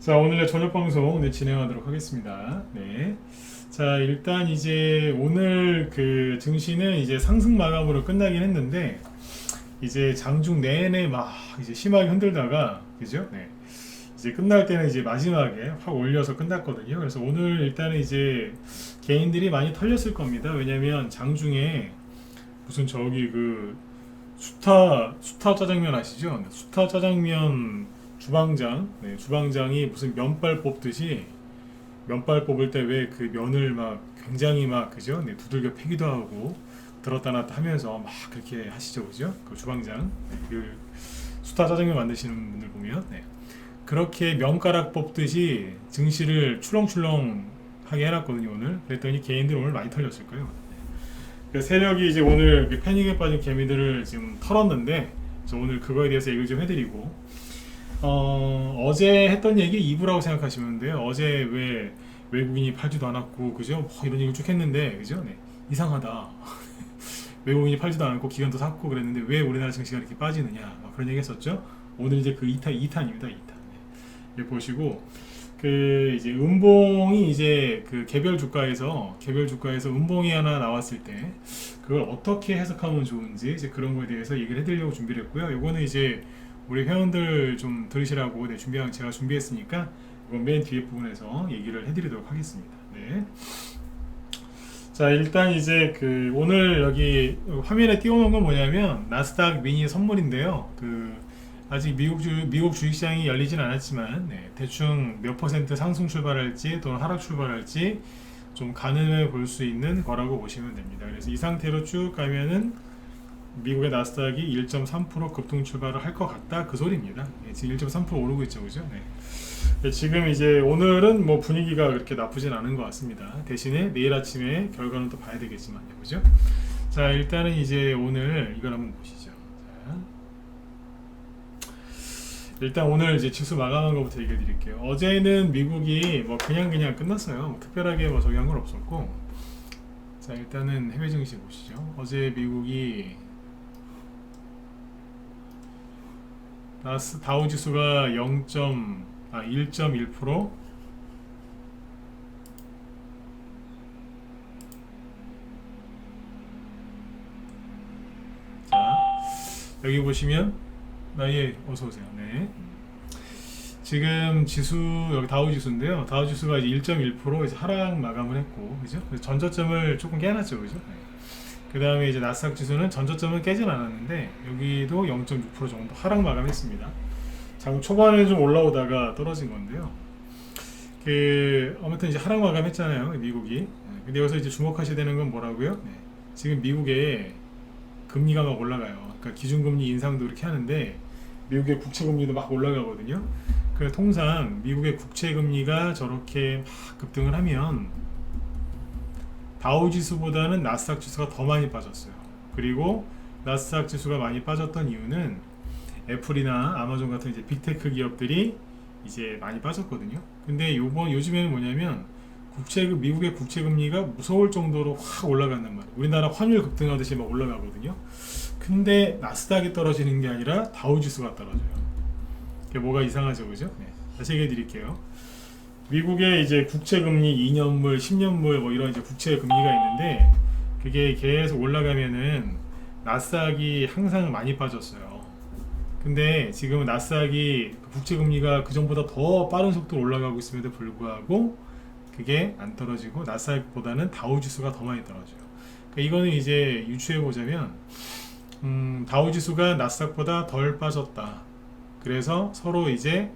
자, 오늘의 저녁 방송 진행하도록 하겠습니다. 네. 자, 일단 이제 오늘 그 증시는 이제 상승 마감으로 끝나긴 했는데 이제 장중 내내 막 이제 심하게 흔들다가 그죠? 네. 이제 끝날 때는 이제 마지막에 확 올려서 끝났거든요. 그래서 오늘 일단은 이제 개인들이 많이 털렸을 겁니다. 왜냐면 장중에 무슨 저기 그 수타 짜장면 아시죠? 수타 짜장면 주방장, 주방장이 무슨 면발 뽑듯이 면발 뽑을 때 왜 그 면을 막 굉장히 막 그죠? 두들겨 패기도 하고 들었다 놨다 하면서 막 그렇게 하시죠, 그죠? 그 주방장, 그 수타 짜장면 만드시는 분들 보면 그렇게 면가락 뽑듯이 증시를 출렁출렁하게 해놨거든요 오늘. 그랬더니 개인들 오늘 많이 털렸을 거예요. 그 세력이 이제 오늘 패닉에 빠진 개미들을 지금 털었는데 오늘 그거에 대해서 얘기를 좀 해드리고 어제 했던 얘기 2부라고 생각하시면 돼요. 어제 왜 외국인이 팔지도 않았고 그죠? 이런 얘기를 쭉 했는데 그죠? 네. 이상하다. 외국인이 팔지도 않았고 기관도 샀고 그랬는데 왜 우리나라 증시가 이렇게 빠지느냐 그런 얘기 했었죠. 오늘 이제 그 2탄입니다. 2탄. 네. 보시고 그 이제 음봉이 이제 그 개별 주가에서 음봉이 하나 나왔을 때 그걸 어떻게 해석하면 좋은지 이제 그런 거에 대해서 얘기를 해드리려고 준비를 했고요. 요거는 이제 우리 회원들 좀 들으시라고 제가 준비했으니까 이건 맨 뒤에 부분에서 얘기를 해드리도록 하겠습니다. 네. 자, 일단 이제 그 오늘 여기 화면에 띄워놓은 건 뭐냐면 나스닥 미니 선물인데요. 그 아직 미국 주식시장이 열리진 않았지만 대충 몇 퍼센트 상승 출발할지 또는 하락 출발할지 좀 가늠해 볼 수 있는 거라고 보시면 됩니다. 그래서 이 상태로 쭉 가면은 미국의 나스닥이 1.3% 급등 출발을 할 것 같다 그 소리입니다. 지금 1.3% 오르고 있죠, 그죠? 지금 이제 오늘은 뭐 분위기가 그렇게 나쁘진 않은 것 같습니다. 대신에 내일 아침에 결과는 또 봐야 되겠지만요, 그죠? 자, 일단은 이제 오늘 이걸 한번 보시죠. 자, 일단 오늘 이제 지수 마감한 것부터 얘기해 드릴게요. 어제는 미국이 뭐 그냥 끝났어요. 뭐 특별하게 뭐 저기 한 건 없었고. 자, 일단은 해외 증시 보시죠. 어제 미국이 다우 지수가 1.1%, 자, 여기 보시면 예, 어서 오세요. 네. 지금 지수 여기 다우 지수인데요. 다우 지수가 이제 1.1% 이제 하락 마감을 했고, 그죠? 그래서 전저점을 조금 깨놨죠, 그죠? 그 다음에 이제 나스닥 지수는 전저점을 깨진 않았는데 여기도 0.6% 정도 하락 마감했습니다. 장 초반에 좀 올라오다가 떨어진 건데요. 그 아무튼 이제 하락 마감했잖아요, 미국이. 근데 여기서 이제 주목하셔야 되는 건 뭐라고요? 지금 미국의 금리가 막 올라가요. 그러니까 기준금리 인상도 그렇게 하는데 미국의 국채금리도 막 올라가거든요. 그래서 통상 미국의 국채금리가 저렇게 막 급등을 하면 다우지수보다는 나스닥 지수가 더 많이 빠졌어요. 그리고 나스닥 지수가 많이 빠졌던 이유는 애플이나 아마존 같은 이제 빅테크 기업들이 이제 많이 빠졌거든요. 근데 요즘에는 뭐냐면 미국의 국채금리가 무서울 정도로 확 올라간단 말이에요. 우리나라 환율 급등하듯이 막 올라가거든요. 근데 나스닥이 떨어지는 게 아니라 다우지수가 떨어져요. 그게 뭐가 이상하죠, 그죠? 다시 얘기해 드릴게요. 미국의 이제 국채금리 2년물, 10년물 뭐 이런 이제 국채금리가 있는데 그게 계속 올라가면은 나스닥이 항상 많이 빠졌어요. 근데 지금 나스닥이 국채금리가 그 전보다 더 빠른 속도로 올라가고 있음에도 불구하고 그게 안 떨어지고 나스닥보다는 다우지수가 더 많이 떨어져요. 그러니까 이거는 이제 유추해 보자면 다우지수가 나스닥보다 덜 빠졌다. 그래서 서로 이제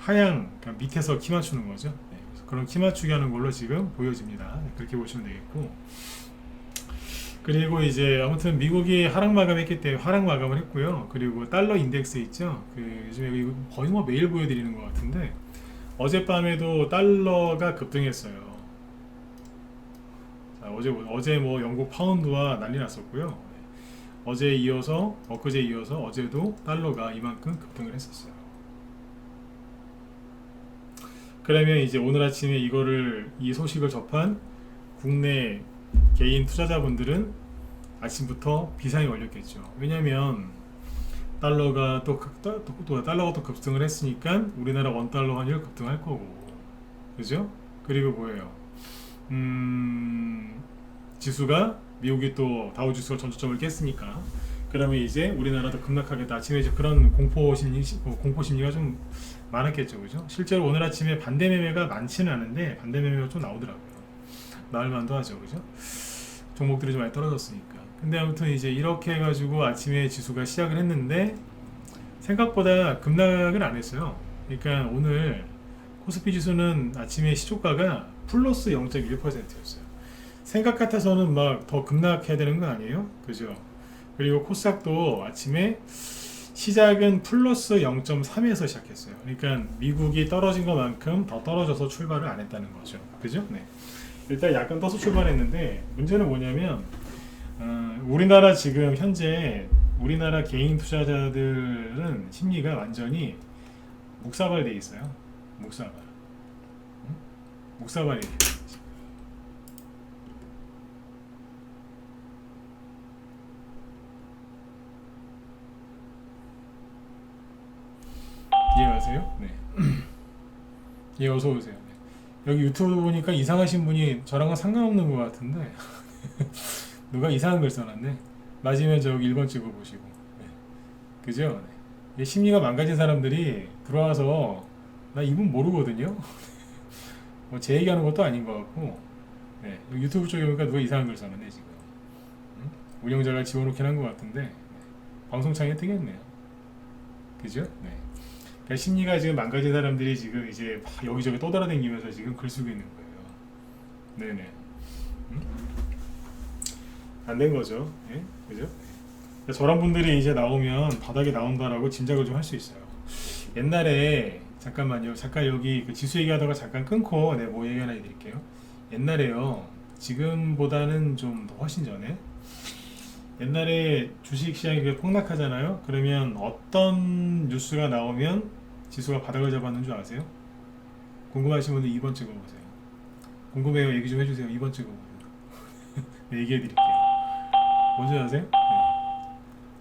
그러니까 밑에서 키 맞추는 거죠. 그래서 그런 키 맞추기 하는 걸로 지금 보여집니다. 그렇게 보시면 되겠고. 그리고 이제 아무튼 미국이 하락 마감했기 때문에 하락 마감을 했고요. 그리고 달러 인덱스 있죠. 그 요즘에 이거 거의 뭐 매일 보여드리는 것 같은데 어젯밤에도 달러가 급등했어요. 자, 어제 뭐 영국 파운드와 난리 났었고요. 엊그제 이어서 어제도 달러가 이만큼 급등을 했었어요. 그러면 이제 오늘 아침에 이 소식을 접한 국내 개인 투자자분들은 아침부터 비상이 걸렸겠죠. 왜냐면 달러가 또 달러가 또 급등을 했으니까 우리나라 원달러 환율 급등할 거고, 그죠? 그리고 뭐예요? 지수가 미국이 또 다우 지수가 전저점을 깼으니까 그러면 이제 우리나라도 급락하겠다. 아침에 이제 그런 공포 심리가 좀 많았겠죠, 그죠? 실제로 오늘 아침에 반대 매매가 많지는 않은데 반대 매매가 좀 나오더라고요. 나올 만도 하죠, 그죠? 종목들이 좀 많이 떨어졌으니까. 근데 아무튼 이제 이렇게 해가지고 아침에 지수가 시작을 했는데 생각보다 급락을 안 했어요. 그러니까 오늘 코스피 지수는 아침에 시초가가 플러스 0.1%였어요. 생각 같아서는 막 더 급락해야 되는 거 아니에요? 그죠? 그리고 코스닥도 아침에 시작은 플러스 0.3에서 시작했어요. 그러니까 미국이 떨어진 것만큼 더 떨어져서 출발을 안 했다는 거죠. 그죠? 네. 일단 약간 떠서 출발했는데 문제는 뭐냐면 우리나라 지금 현재 우리나라 개인 투자자들은 심리가 완전히 묵사발돼 있어요. 묵사발. 묵사발이 돼요. 이해가세요? 네. 예, 어서 오세요. 네. 여기 유튜브 보니까 이상하신 분이 저랑은 상관없는 것 같은데 누가 이상한 걸 써놨네. 맞으면 저기 1번 찍어보시고. 네. 그죠? 네. 심리가 망가진 사람들이 들어와서 나 이분 모르거든요. 뭐 제 얘기하는 것도 아닌 것 같고. 네. 유튜브 쪽에 보니까 누가 이상한 걸 써놨네 지금. 운영자가 지워놓긴 한 것 같은데 네. 방송창에 뜨겠네요. 그죠? 네. 그러니까 심리가 지금 망가진 사람들이 지금 이제 막 여기저기 떠돌아다니면서 지금 글 쓰고 있는 거예요. 네네. 안 된 거죠. 예? 그죠? 그러니까 저런 분들이 이제 나오면 바닥에 나온다라고 짐작을 좀 할 수 있어요. 옛날에 잠깐만요. 잠깐 여기 그 지수 얘기하다가 잠깐 끊고 네, 뭐 얘기 하나 해드릴게요. 옛날에요. 지금보다는 좀 더 훨씬 전에 옛날에 주식시장이 폭락하잖아요. 그러면 어떤 뉴스가 나오면 지수가 바닥을 잡았는 줄 아세요? 궁금하신 분들 2번 찍어보세요. 궁금해요. 얘기 좀 해주세요. 2번 찍어보세요. 네, 얘기해드릴게요. 뭔지 아세요? 네.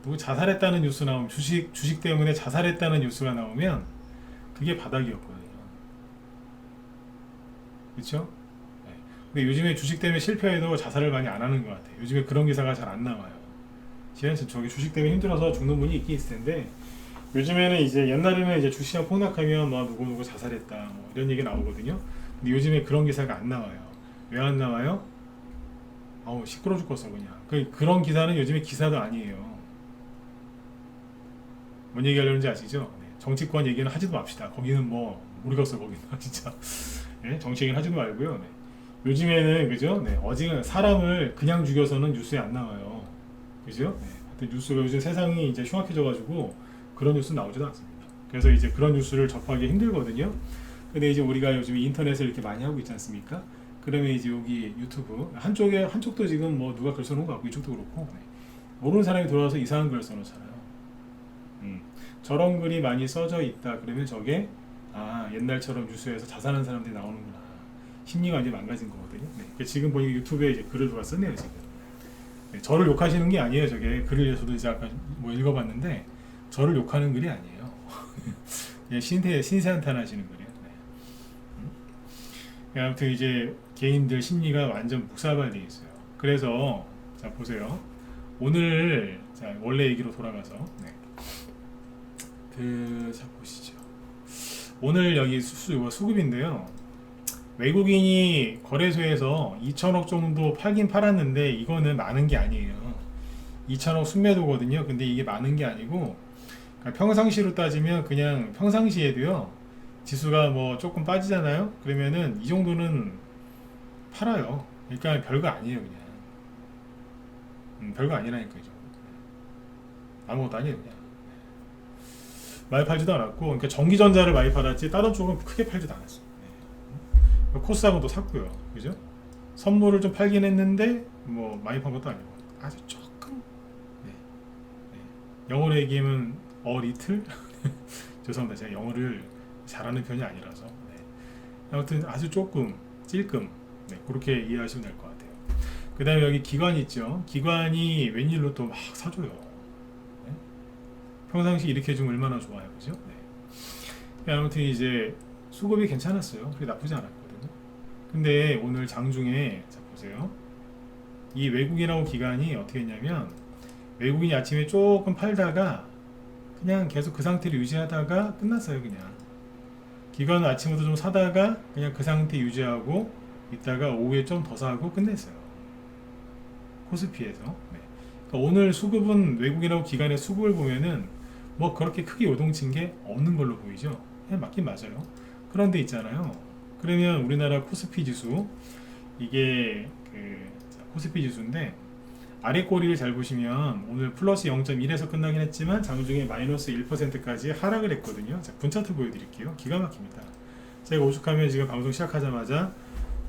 누구 자살했다는 뉴스 나오면 주식 때문에 자살했다는 뉴스가 나오면 그게 바닥이었거든요. 그렇죠? 네. 근데 요즘에 주식 때문에 실패해도 자살을 많이 안 하는 것 같아요. 요즘에 그런 기사가 잘 안 나와요. 지난주 저기 주식 때문에 힘들어서 죽는 분이 있긴 있을 텐데 요즘에는 이제 옛날에는 이제 주식시장 폭락하면 뭐 누구 자살했다 뭐 이런 얘기 나오거든요. 근데 요즘에 그런 기사가 안 나와요. 왜 안 나와요? 아우 시끄러 죽겠어 그냥. 그런 기사는 요즘에 기사도 아니에요. 뭔 얘기 하려는지 아시죠? 네. 정치권 얘기는 하지도 맙시다. 거기는 뭐 모르겠어 거기는 진짜. 네? 정치 얘기는 하지도 말고요. 네. 요즘에는 그죠? 네. 어지간 사람을 그냥 죽여서는 뉴스에 안 나와요. 그죠? 네. 뉴스가 요즘 세상이 이제 흉악해져가지고 그런 뉴스 나오지도 않습니다. 그래서 이제 그런 뉴스를 접하기 힘들거든요. 근데 이제 우리가 요즘 인터넷을 이렇게 많이 하고 있지 않습니까? 그러면 이제 여기 유튜브 한쪽도 지금 뭐 누가 글 써놓은 것 같고 이쪽도 그렇고 네. 모르는 사람이 들어와서 이상한 글 써놓잖아요. 저런 글이 많이 써져 있다 그러면 저게 옛날처럼 뉴스에서 자살한 사람들이 나오는구나. 심리가 이제 망가진 거거든요. 네. 지금 보니까 유튜브에 이제 글을 누가 썼네요 지금. 네, 저를 욕하시는 게 아니에요. 저게 글을 저도 이제 아까 뭐 읽어봤는데 저를 욕하는 글이 아니에요. 그냥 신세한탄 하시는 글이에요. 네. 아무튼 이제 개인들 심리가 완전 묵사발돼 있어요. 그래서 자 보세요. 오늘 자 원래 얘기로 돌아가서 자 보시죠. 오늘 여기 수급인데요. 외국인이 거래소에서 2천억 정도 팔긴 팔았는데 이거는 많은 게 아니에요. 2천억 순매도거든요. 근데 이게 많은 게 아니고 그러니까 평상시로 따지면 그냥 평상시에도요. 지수가 뭐 조금 빠지잖아요. 그러면은 이 정도는 팔아요. 그러니까 별거 아니에요, 그냥. 별거 아니라니까 이죠. 아무것도 아니에요, 그냥. 많이 팔지도 않았고, 그러니까 전기전자를 많이 팔았지 다른 쪽은 크게 팔지도 않았어. 코스닥도 샀고요, 그죠? 선물을 좀 팔긴 했는데 뭐 많이 판 것도 아니고 아주 조금. 네. 네. 영어로 얘기하면 리틀? 죄송합니다. 제가 영어를 잘하는 편이 아니라서. 네. 아무튼 아주 조금 찔끔. 네. 그렇게 이해하시면 될 것 같아요. 그 다음에 여기 기관 있죠. 기관이 웬일로 또 막 사줘요. 네? 평상시 이렇게 해주면 얼마나 좋아요, 그죠? 네. 아무튼 이제 수급이 괜찮았어요. 그게 나쁘지 않았거든요. 근데 오늘 장중에 자 보세요. 이 외국인 나온 기간이 어떻게 했냐면 외국인이 아침에 조금 팔다가 그냥 계속 그 상태를 유지하다가 끝났어요. 그냥 기관은 아침부터 좀 사다가 그냥 그 상태 유지하고 있다가 오후에 좀 더 사고 끝냈어요. 코스피에서. 네. 그러니까 오늘 수급은 외국인하고 기관의 수급을 보면은 뭐 그렇게 크게 요동친 게 없는 걸로 보이죠. 그냥 맞긴 맞아요. 그런데 있잖아요. 그러면 우리나라 코스피 지수 이게 코스피 지수인데 아래 꼬리를 잘 보시면 오늘 플러스 0.1에서 끝나긴 했지만 장중에 마이너스 1%까지 하락을 했거든요. 자, 분차트 보여드릴게요. 기가 막힙니다. 제가 오죽하면 지금 방송 시작하자마자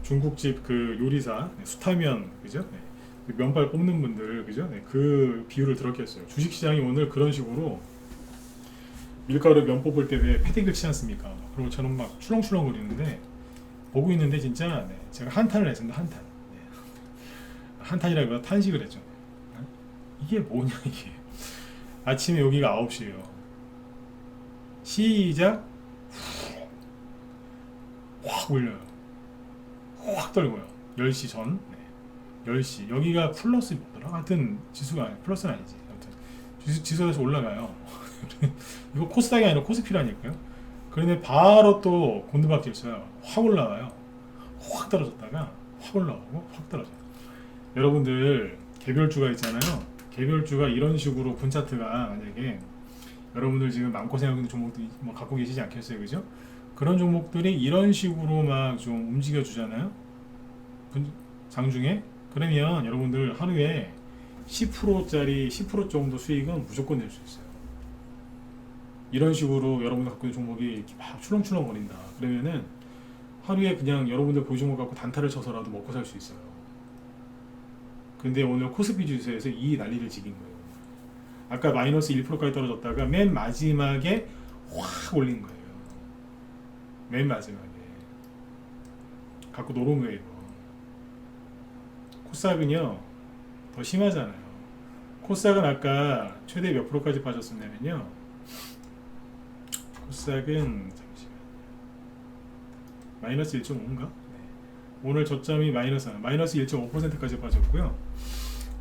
중국집 그 요리사 수타면 그죠? 네. 면발 뽑는 분들 그죠? 네. 그 비유를 들었겠어요. 주식시장이 오늘 그런 식으로 밀가루 면 뽑을 때 왜 패딩 긁지 않습니까? 그리고 저는 막 출렁출렁 거리는데 보고 있는데 진짜 네. 제가 한탄을 했습니다. 한탄. 네. 한탄이라기보다 탄식을 했죠. 이게 뭐냐 이게. 아침에 여기가 9시에요. 시작. 확 올려요. 확 떨고요. 10시 전. 네. 10시. 여기가 플러스 뭐더라? 하여튼 지수가 아니, 플러스는 아니지. 아무튼 지수에서 올라가요. 이거 코스닥이 아니라 코스피라니까요. 그런데 바로 또 곤두박질 쳐요. 확 올라가요. 확 떨어졌다가 확 올라오고 확 떨어져요. 여러분들 개별주가 있잖아요. 개별주가 이런 식으로 분차트가 만약에 여러분들 지금 마음고생하고 있는 종목들이 뭐 갖고 계시지 않겠어요, 그죠? 그런 종목들이 이런 식으로 막 좀 움직여 주잖아요. 장중에. 그러면 여러분들 하루에 10%짜리 10% 정도 수익은 무조건 낼 수 있어요. 이런 식으로 여러분들 갖고 있는 종목이 이렇게 막 출렁출렁 거린다. 그러면은 하루에 그냥 여러분들 보유종목 갖고 단타를 쳐서라도 먹고 살 수 있어요. 근데 오늘 코스피 지수에서 이 난리를 지긴 거예요. 아까 마이너스 1%까지 떨어졌다가 맨 마지막에 확 올린 거예요. 맨 마지막에. 갖고 노는 거예요. 코스닥은요 더 심하잖아요. 코스닥은 아까 최대 몇 프로까지 빠졌었냐면요. 코스닥은 잠시만 마이너스 1.5인가? 오늘 저점이 마이너스 1.5%까지 빠졌고요.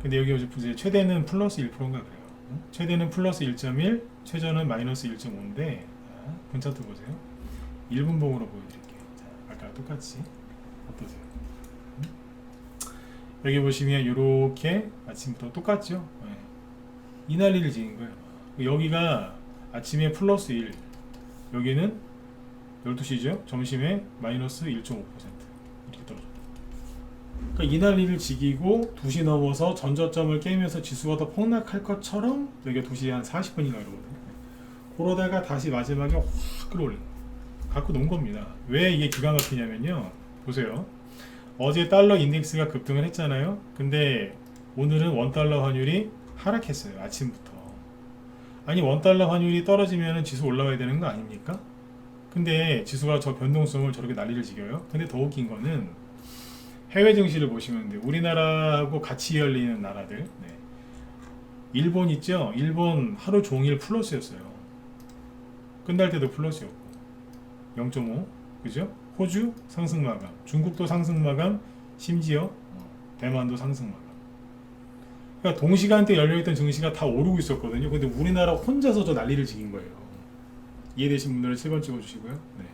근데 여기 이제 최대는 플러스 1%인가 그래요. 최대는 플러스 1.1, 최저는 마이너스 1.5인데 분차트 보세요. 1분봉으로 보여드릴게요. 자, 아까 똑같이 어떠세요? 여기 보시면 이렇게 아침부터 똑같죠? 네. 이 난리를 지은 거예요. 여기가 아침에 플러스 1, 여기는 12시죠? 점심에 마이너스 1.5% 이렇게 떨어졌다. 그러니까 이 난리를 지기고 2시 넘어서 전저점을 깨면서 지수가 더 폭락할 것처럼 여기가 2시 한 40분인가 이러거든요. 그러다가 다시 마지막에 확 끌어올린 거예요. 갖고 논 겁니다. 왜 이게 기가 막히냐면요. 보세요. 어제 달러 인덱스가 급등을 했잖아요. 근데 오늘은 원달러 환율이 하락했어요. 아침부터. 아니 원달러 환율이 떨어지면 지수 올라와야 되는 거 아닙니까? 근데 지수가 저 변동성을 저렇게 난리를 지겨요. 근데 더 웃긴 거는 해외 증시를 보시면 돼요. 우리나라하고 같이 열리는 나라들. 네. 일본 있죠? 일본 하루 종일 플러스였어요. 끝날 때도 플러스였고 0.5 그죠? 호주 상승 마감, 중국도 상승 마감, 심지어 대만도 상승 마감. 그러니까 동시간대 열려있던 증시가 다 오르고 있었거든요. 근데 우리나라 혼자서 저 난리를 지긴 거예요. 이해되신 분들은 7번 찍어주시고요. 네.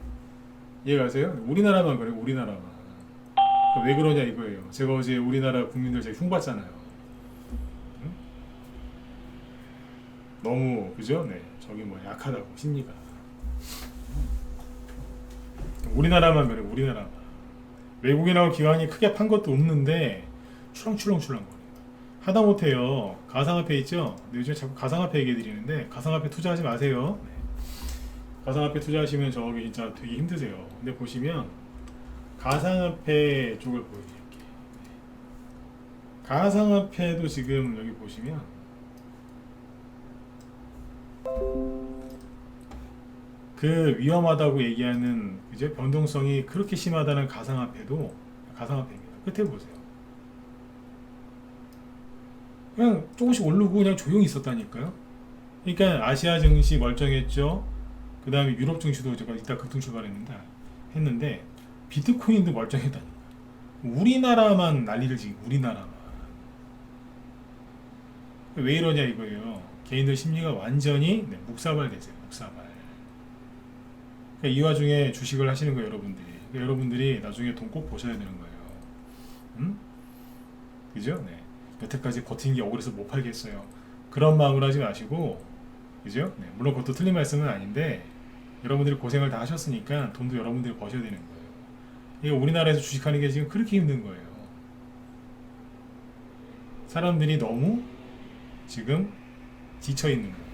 이해가세요? 우리나라만 그래요. 우리나라만. 그러니까 왜 그러냐 이거예요. 제가 어제 우리나라 국민들 제가 흉봤잖아요. 응? 너무 그죠? 네. 저기 뭐 약하다고 심리가. 우리나라만 그래요. 우리나라만. 외국인하고 기관이 크게 판 것도 없는데 출렁출렁 거려요. 하다못해요. 가상화폐 있죠? 요즘 자꾸 가상화폐 얘기 드리는데 가상화폐 투자하지 마세요. 네. 가상화폐 투자하시면 저기 진짜 되게 힘드세요. 근데 보시면 가상화폐 쪽을 보여드릴게요. 가상화폐도 지금 여기 보시면 그 위험하다고 얘기하는 이제 변동성이 그렇게 심하다는 가상화폐도 가상화폐입니다. 끝에 보세요. 그냥 조금씩 오르고 그냥 조용히 있었다니까요. 그러니까 아시아 증시 멀쩡했죠. 그 다음에 유럽 증시도 제가 이따 급등 출발했는데 비트코인도 멀쩡했다니. 우리나라만 난리를 지금 우리나라만. 왜 이러냐 이거예요. 개인들 심리가 완전히 묵사발되세요. 묵사발. 그러니까 이 와중에 주식을 하시는 거예요, 여러분들이. 그러니까 여러분들이 나중에 돈 꼭 보셔야 되는 거예요. 음? 그죠? 네. 여태까지 버틴 게 억울해서 못 팔겠어요. 그런 마음으로 하지 마시고, 그죠? 네. 물론 그것도 틀린 말씀은 아닌데, 여러분들이 고생을 다 하셨으니까 돈도 여러분들이 버셔야 되는 거예요. 이게 우리나라에서 주식하는 게 지금 그렇게 힘든 거예요. 사람들이 너무 지금 지쳐 있는 거예요.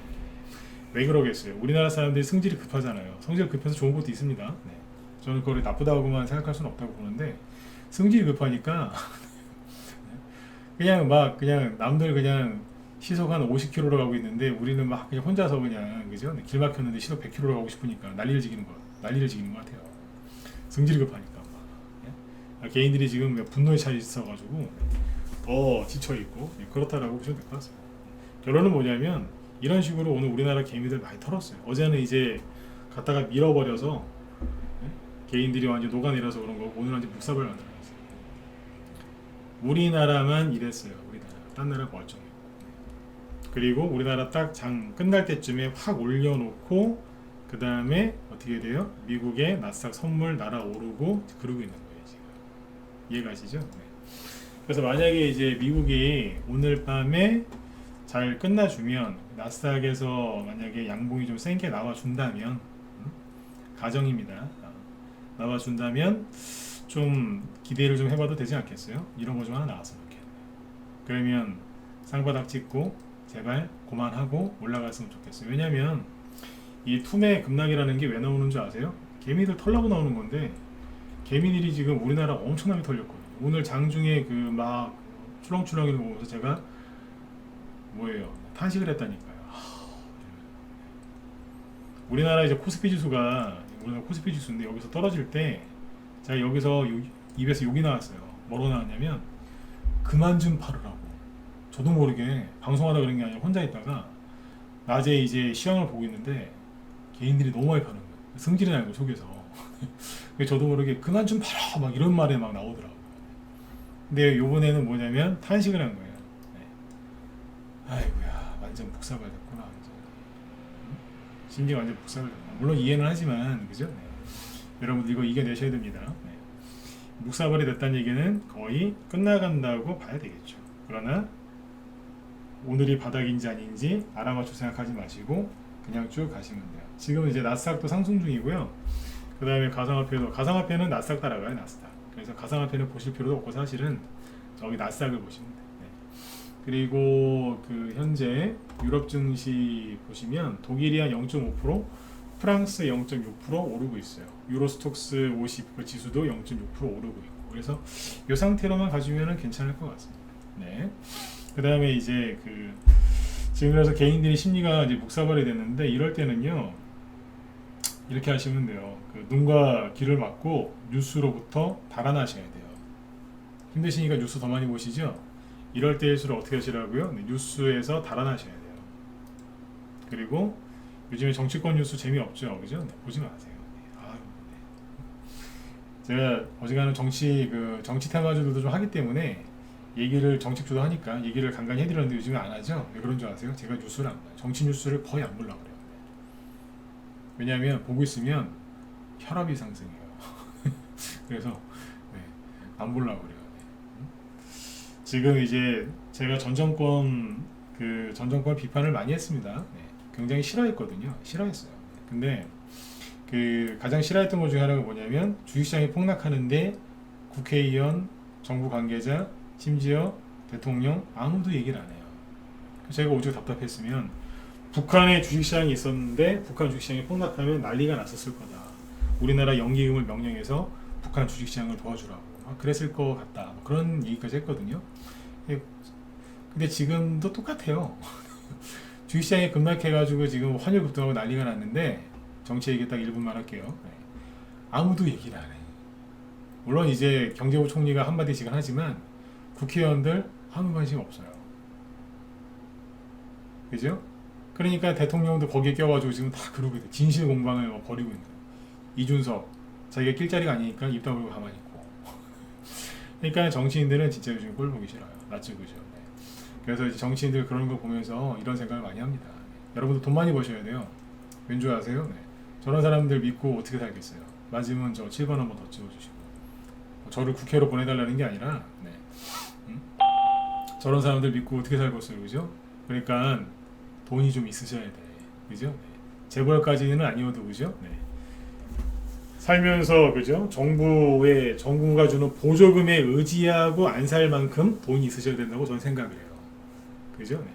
왜 그러겠어요? 우리나라 사람들이 승질이 급하잖아요. 성질 급해서 좋은 것도 있습니다. 네. 저는 그걸 나쁘다고만 생각할 수는 없다고 보는데 승질이 급하니까 그냥 남들 그냥 시속 한 50km로 가고 있는데 우리는 막 그냥 혼자서 그냥 그죠? 네, 길 막혔는데 시속 100km로 가고 싶으니까 난리를 지기는 것 같아요. 승질이 급하니까 막. 예? 개인들이 지금 분노에 차 있어가지고 더 지쳐 있고 그렇다라고 보시면 될 것 같습니다. 결론은 뭐냐면 이런 식으로 오늘 우리나라 개미들 많이 털었어요. 어제는 이제 갖다가 밀어버려서 개인들이 완전 녹아내려서 그런 거고 오늘 완전 묵사발 만들어놨어요. 우리나라만 이랬어요. 우리나라. 딴 나라 멀쩡해요. 그리고 우리나라 딱 장 끝날 때쯤에 확 올려놓고 그 다음에 어떻게 돼요? 미국의 나스닥 선물 날아오르고 그러고 있는 거예요. 지금 이해가시죠? 네. 그래서 만약에 이제 미국이 오늘 밤에 잘 끝나주면 나스닥에서 만약에 양봉이 좀 센 게 나와준다면 가정입니다. 나와준다면 좀 기대를 좀 해봐도 되지 않겠어요? 이런 거 좀 하나 나왔으면 좋겠네요. 그러면 쌍바닥 찍고 제발 그만하고 올라갔으면 좋겠어요. 왜냐면 이 투매 급락이라는 게 왜 나오는 줄 아세요? 개미들 털라고 나오는 건데 개미들이 지금 우리나라 엄청나게 털렸거든요. 오늘 장중에 그 막 출렁출렁이를 보면서 제가 뭐예요? 탄식을 했다니까요. 우리나라 이제 코스피 지수가 우리나라 코스피 지수인데 여기서 떨어질 때 제가 여기서 입에서 욕이 나왔어요. 뭐로 나왔냐면 그만 좀 팔으라고. 저도 모르게 방송하다 그런 게 아니라 혼자 있다가 낮에 이제 시황을 보고 있는데 개인들이 너무 많이 파는 거예요. 승질이 나고 속에서. 저도 모르게 그만 좀 팔아 막 이런 말이 막 나오더라고요. 근데 요번에는 뭐냐면 탄식을 한 거예요. 네. 아이고야 완전 복사발 됐구나. 완전. 심지어 완전 복사발 됐구나. 물론 이해는 하지만 그죠? 네. 여러분들 이거 이겨내셔야 됩니다. 네. 묵사발이 됐다는 얘기는 거의 끝나간다고 봐야 되겠죠. 그러나 오늘이 바닥인지 아닌지 알아맞혀 생각하지 마시고 그냥 쭉 가시면 돼요. 지금 이제 나스닥도 상승 중이고요. 그 다음에 가상화폐는 나스닥 따라가요. 나스닥. 그래서 가상화폐는 보실 필요도 없고 사실은 저기 나스닥을 보시면 돼요. 네. 그리고 그 현재 유럽 증시 보시면 독일이 한 0.5%, 프랑스 0.6% 오르고 있어요. 유로스톡스 50 지수도 0.6% 오르고 있고 그래서 이 상태로만 가지면 괜찮을 것 같습니다. 네. 그 다음에 이제 지금 그래서 개인들이 심리가 이제 묵사발이 됐는데 이럴 때는요 이렇게 하시면 돼요. 눈과 귀를 막고 뉴스로부터 달아나셔야 돼요. 힘드시니까 뉴스 더 많이 보시죠. 이럴 때일수록 어떻게 하시라고요? 네, 뉴스에서 달아나셔야 돼요. 그리고 요즘에 정치권 뉴스 재미없죠, 그죠? 네, 보지 마세요. 네. 아유, 네. 제가 어지간한 정치 테마주들도 좀 하기 때문에 얘기를 정책주도 하니까 얘기를 간간히 해드렸는데 요즘에 안 하죠. 왜 그런 줄 아세요? 제가 뉴스를 안 봐요. 정치 뉴스를 거의 안 보려고 그래요. 왜냐하면 보고 있으면 혈압이 상승해요. 그래서 네, 안 보려고 그래요. 네. 지금 이제 제가 전 정권 비판을 많이 했습니다. 네, 굉장히 싫어했거든요. 싫어했어요. 근데 가장 싫어했던 것 중에 하나가 뭐냐면 주식시장이 폭락하는데 국회의원, 정부 관계자, 심지어 대통령 아무도 얘기를 안 해요. 제가 오죽 답답했으면 북한에 주식시장이 있었는데 북한 주식시장이 폭락하면 난리가 났었을 거다. 우리나라 연기금을 명령해서 북한 주식시장을 도와주라고 그랬을 것 같다. 그런 얘기까지 했거든요. 근데 지금도 똑같아요. 주식시장이 급락해가지고 지금 환율 급등하고 난리가 났는데 정치 얘기 딱 1분만 할게요. 네. 아무도 얘기를 안 해. 물론 이제 경제부 총리가 한마디씩은 하지만 국회의원들 아무 관심 없어요. 그죠? 그러니까 대통령도 거기에 껴가지고 지금 다 그러고 있대. 진실 공방을 막 벌이고 있는 거예요. 이준석 자기가 낄 자리가 아니니까 입 다물고 가만히 있고. 그러니까 정치인들은 진짜 요즘 꼴 보기 싫어요. 낯지고 그죠. 네. 그래서 이제 정치인들 그런 거 보면서 이런 생각을 많이 합니다. 네. 여러분도 돈 많이 버셔야 돼요. 왠 줄 아세요? 네. 저런 사람들 믿고 어떻게 살겠어요? 맞으면 저 7번 한번 더 찍어주시고. 저를 국회로 보내달라는 게 아니라 네. 저런 사람들 믿고 어떻게 살겠어요, 그죠? 그러니까 돈이 좀 있으셔야 돼, 그죠? 네. 재벌까지는 아니어도 그죠? 네. 살면서 그죠? 정부가 주는 보조금에 의지하고 안 살 만큼 돈이 있으셔야 된다고 저는 생각을 해요, 그죠? 네.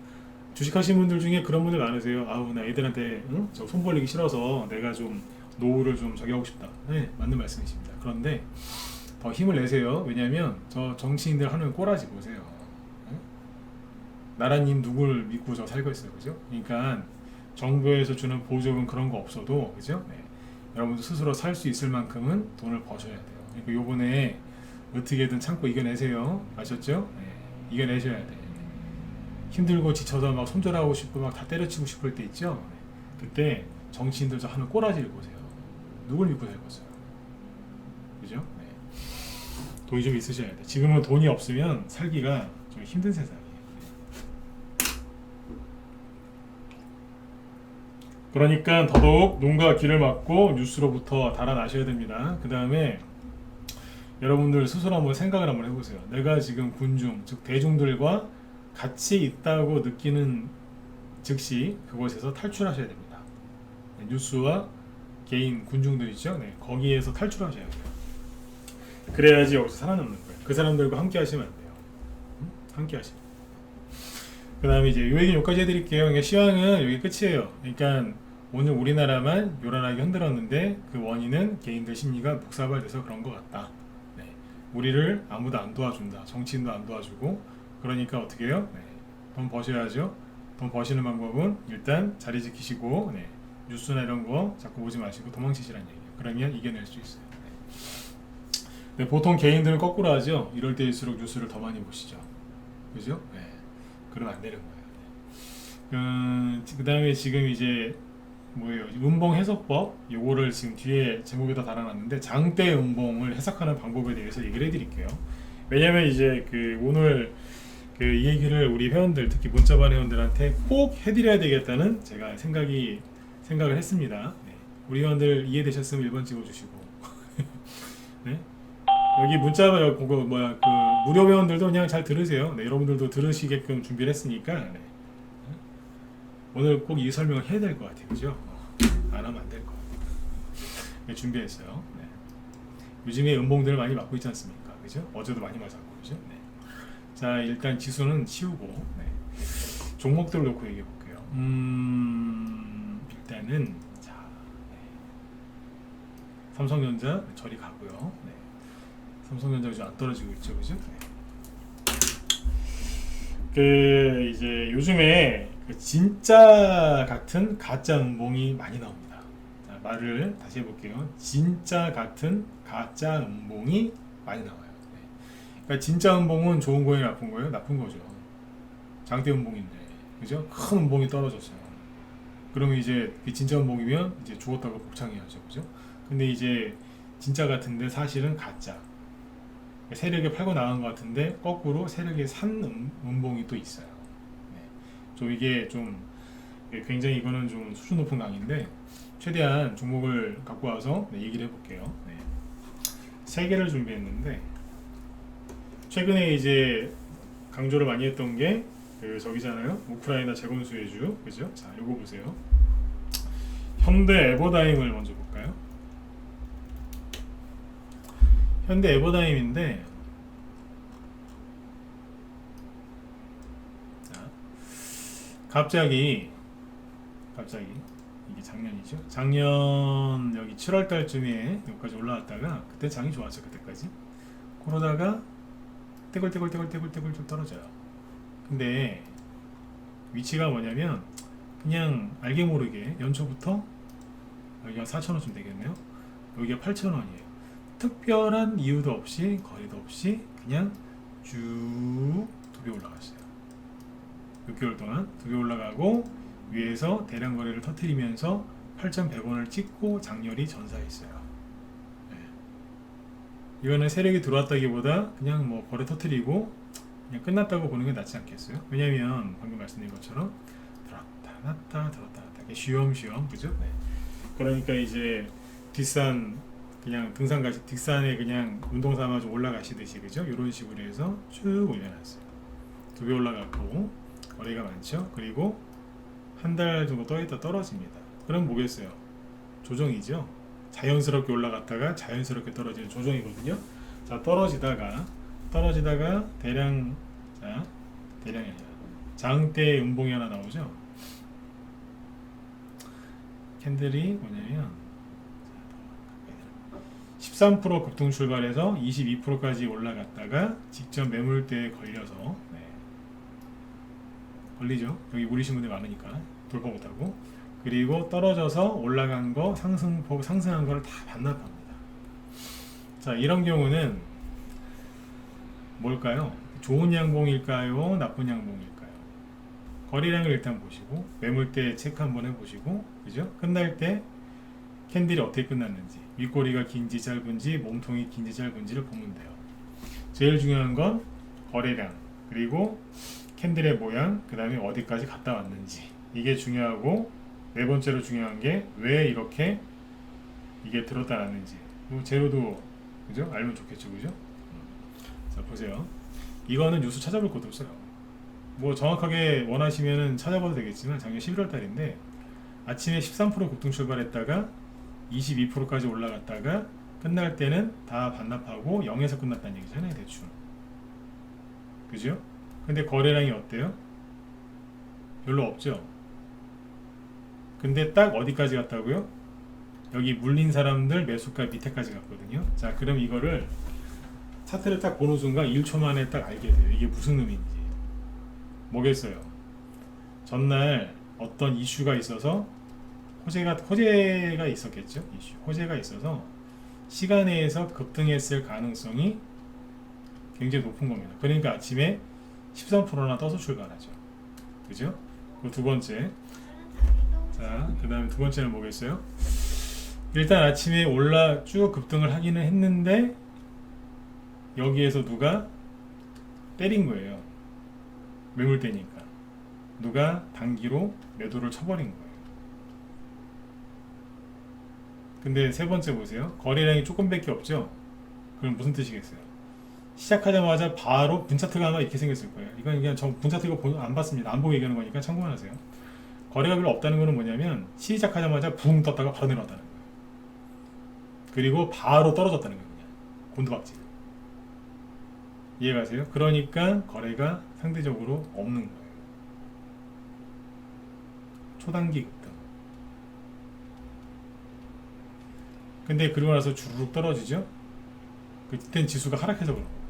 주식하시는 분들 중에 그런 분들 많으세요. 아우 나 애들한테 응? 저 손 벌리기 싫어서 내가 좀 노후를 좀 저기 하고 싶다. 네, 맞는 말씀이십니다. 그런데 더 힘을 내세요. 왜냐하면 저 정치인들 하는 꼬라지 보세요. 나라님 누굴 믿고 저 살고 있어요, 그죠? 그러니까 정부에서 주는 보조금 그런 거 없어도 그죠? 네. 여러분도 스스로 살 수 있을 만큼은 돈을 버셔야 돼요. 그러니까 요번에 어떻게든 참고 이겨내세요. 아셨죠? 네. 이겨내셔야 돼. 힘들고 지쳐서 막 손절하고 싶고 막 다 때려치고 싶을 때 있죠? 네. 그때 정치인들 저 하는 꼬라지를 보세요. 누굴 믿고 살겠어요? 그죠? 네. 돈이 좀 있으셔야 돼. 지금은 돈이 없으면 살기가 좀 힘든 세상이에요. 그러니까 더더욱 눈과 귀를 막고 뉴스로부터 달아나셔야 됩니다. 그 다음에 여러분들 스스로 한번 생각을 한번 해보세요. 내가 지금 군중, 즉 대중들과 같이 있다고 느끼는 즉시 그곳에서 탈출하셔야 됩니다. 뉴스와 개인 군중들 있죠? 네, 거기에서 탈출하셔야 돼요. 그래야지 여기서 살아남는 거예요. 그 사람들과 함께 하시면 안 돼요. 함께 하시면. 그 다음에 이제 요 얘기 여기까지 해드릴게요. 그러니까 시황은 여기 끝이에요. 그러니까 오늘 우리나라만 요란하게 흔들었는데 그 원인은 개인들 심리가 묵사발돼서 그런 것 같다. 네. 우리를 아무도 안 도와준다. 정치인도 안 도와주고 그러니까 어떻게 해요? 네. 돈 버셔야죠. 돈 버시는 방법은 일단 자리 지키시고 네. 뉴스나 이런 거 자꾸 보지 마시고 도망치시라는 얘기예요. 그러면 이겨낼 수 있어요. 네. 보통 개인들은 거꾸로 하죠. 이럴 때일수록 뉴스를 더 많이 보시죠. 그죠? 네. 그러면 안 되는 거예요. 그 다음에 지금 이제 뭐예요? 음봉 해석법 요거를 지금 뒤에 제목에다 달아놨는데 장대 음봉을 해석하는 방법에 대해서 얘기를 해드릴게요. 왜냐면 이제 그 오늘 그 이 얘기를 우리 회원들 특히 문자반 회원들한테 꼭 해드려야 되겠다는 제가 생각을 했습니다. 네. 우리 회원들 이해되셨으면 1번 찍어주시고 네? 여기 문자 그거 뭐야 그 무료 회원들도 그냥 잘 들으세요. 네, 여러분들도 들으시게끔 준비를 했으니까 네. 오늘 꼭 이 설명을 해야 될 것 같아요, 그죠? 안 하면 안 될 것 같아요. 네, 준비했어요. 네. 요즘에 음봉들을 많이 맞고 있지 않습니까, 그죠? 어제도 많이 맞았고, 그죠? 네. 자, 일단 지수는 치우고 네. 종목들을 놓고 얘기해 볼게요. 일단은 자, 네. 삼성전자 저리 가고요. 네. 삼성전자가 좀 안 떨어지고 있죠, 그죠? 네. 그 이제 요즘에 그 진짜 같은 가짜 음봉이 많이 나옵니다. 자, 말을 다시 해볼게요. 진짜 같은 가짜 음봉이 많이 나와요. 네. 그러니까 진짜 음봉은 좋은 거예요, 나쁜 거예요? 나쁜 거죠. 장대 음봉인데, 그죠? 큰 음봉이 떨어졌어요. 그러면 이제 진짜 음봉이면 이제 죽었다고 복창해야죠, 그죠? 근데 이제 진짜 같은데 사실은 가짜. 세력에 팔고 나간 것 같은데 거꾸로 세력에 산 음봉이 또 있어요. 네. 좀 이게 좀 굉장히 이거는 좀 수준 높은 강의인데 최대한 종목을 갖고 와서 네, 얘기를 해볼게요. 네. 세 개를 준비했는데 최근에 이제 강조를 많이 했던 게 그 저기잖아요. 우크라이나 재건 수혜주, 그죠? 자, 요거 보세요. 현대 에버다임을 먼저 볼까요? 현대 에버다임인데 자, 갑자기 이게 작년이죠. 작년 여기 7월 달쯤에 여기까지 올라왔다가 그때 장이 좋았죠. 그때까지 그러다가 떼굴떼굴 좀 떨어져요. 근데 위치가 뭐냐면 그냥 알게 모르게 연초부터 여기가 4,000원쯤 되겠네요. 여기가 8,000원이에요. 특별한 이유도 없이 거리도 없이 그냥 쭉 두 배 올라갔어요. 6개월 동안 두 배 올라가고 위에서 대량 거래를 터뜨리면서 8,100원을 찍고 장렬히 전사했어요. 네. 이거는 세력이 들어왔다기보다 그냥 뭐 거래 터뜨리고 그냥 끝났다고 보는 게 낫지 않겠어요? 왜냐면 방금 말씀드린 것처럼 들었다 놨다 들었다 놨다 이렇게 쉬엄쉬엄 그죠? 네. 그러니까 이제 뒷산 그냥 등산 가시 뒷산에 그냥 운동 삼아 좀 올라가시듯이 그죠? 이런 식으로 해서 쭉 올려놨어요. 2배 올라갔고 거래가 많죠. 그리고 한 달 정도 떠있다 떨어집니다. 그럼 뭐겠어요? 조정이죠. 자연스럽게 올라갔다가 자연스럽게 떨어지는 조정이거든요. 자 떨어지다가 대량 대량이 아니라 장대 음봉이 하나 나오죠. 캔들이 뭐냐면 13% 급등 출발해서 22%까지 올라갔다가 직전 매물대에 걸려서 걸리죠. 여기 물리신 분들 많으니까 돌파 못하고 그리고 떨어져서 올라간 거 상승한 거를 다 반납합니다. 자 이런 경우는 뭘까요? 좋은 양봉일까요? 나쁜 양봉일까요? 거래량을 일단 보시고 매물대 체크 한번 해보시고 그죠? 끝날 때 캔들이 어떻게 끝났는지 윗꼬리가 긴지 짧은지 몸통이 긴지 짧은지를 보면 돼요. 제일 중요한 건 거래량 그리고 캔들의 모양 그 다음에 어디까지 갔다 왔는지 이게 중요하고 네 번째로 중요한 게 왜 이렇게 이게 들었다 놨는지 뭐 재료도 그죠? 알면 좋겠죠 그죠? 자 보세요. 이거는 뉴스 찾아볼 것도 없어요. 뭐 정확하게 원하시면은 찾아봐도 되겠지만 작년 11월 달인데 아침에 13% 급등 출발했다가 22%까지 올라갔다가 끝날 때는 다 반납하고 0에서 끝났다는 얘기잖아요 대충 그죠? 근데 거래량이 어때요? 별로 없죠? 근데 딱 어디까지 갔다고요? 여기 물린 사람들 매수가 밑에까지 갔거든요. 자 그럼 이거를 차트를 딱 보는 순간 1초 만에 딱 알게 돼요. 이게 무슨 의미인지. 뭐겠어요? 전날 어떤 이슈가 있어서 호재가 있었겠죠? 이슈. 호재가 있어서 시간 내에서 급등했을 가능성이 굉장히 높은 겁니다. 그러니까 아침에 13%나 떠서 출발하죠. 그죠? 그 두 번째. 자, 그 다음에 두 번째는 뭐겠어요? 일단 아침에 쭉 급등을 하기는 했는데 여기에서 누가 때린 거예요. 매물대니까. 누가 단기로 매도를 쳐버린 거예요. 근데 세 번째 보세요. 거래량이 조금밖에 없죠? 그럼 무슨 뜻이겠어요? 시작하자마자 바로 분차트가 아마 이렇게 생겼을 거예요. 이건 그냥 분차트 이거 안 봤습니다. 안 보고 얘기하는 거니까 참고만 하세요. 거래가 별로 없다는 거는 뭐냐면 시작하자마자 붕 떴다가 바로 내려왔다는 거예요. 그리고 바로 떨어졌다는 거예요. 그냥 곤두박질. 이해가세요? 그러니까 거래가 상대적으로 없는 거예요. 초단기 급등. 근데 그러고 나서 주르륵 떨어지죠? 그땐 지수가 하락해서 그런 거예요.